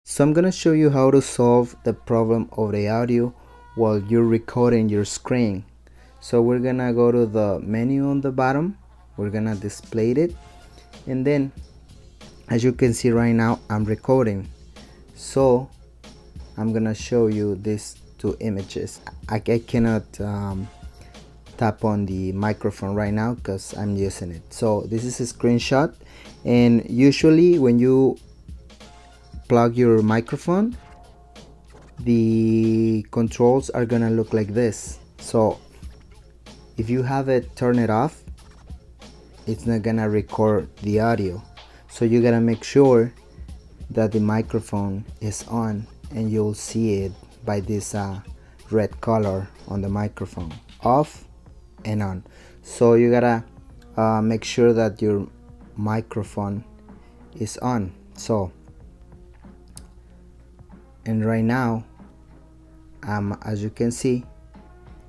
So I'm gonna show you how to solve the problem of the audio while you're recording your screen. So we're gonna go to the menu on the bottom, we're gonna display it, and then as you can see right now I'm recording. So I'm gonna show you these two images. I cannot tap on the microphone right now because I'm using it. So this is a screenshot, and usually when you plug your microphone, the controls are gonna look like this. So if you have it turn it off, it's not gonna record the audio. So you gotta make sure that the microphone is on, and you'll see it by this red color on the microphone, off and on. So you gotta make sure that your microphone is on. So, and right now as you can see,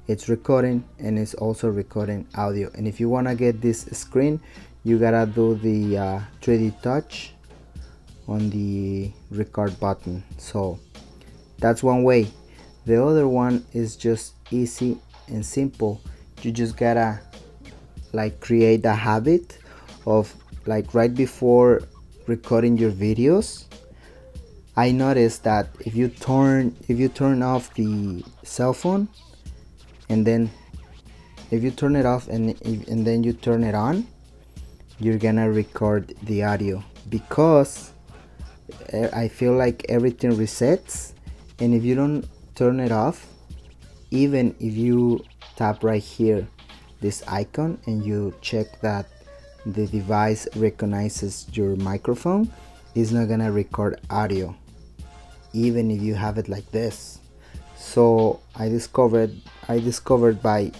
it's recording, and it's also recording audio. And if you want to get this screen, you gotta do the 3D touch on the record button. So that's one way. The other one is just easy and simple. You just gotta like create a habit of, like, right before recording your videos. I noticed that if you turn off the cell phone, and then if you turn it off and then you turn it on, you're gonna record the audio, because I feel like everything resets. And if you don't turn it off, even if you tap right here this icon and you check that the device recognizes your microphone, it's not gonna record audio even if you have it like this. So I discovered by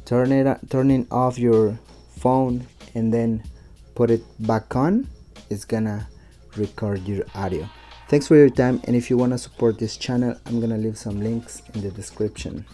turning off your phone and then put it back on, it's gonna record your audio. Thanks for your time, and if you want to support this channel, I'm gonna leave some links in the description.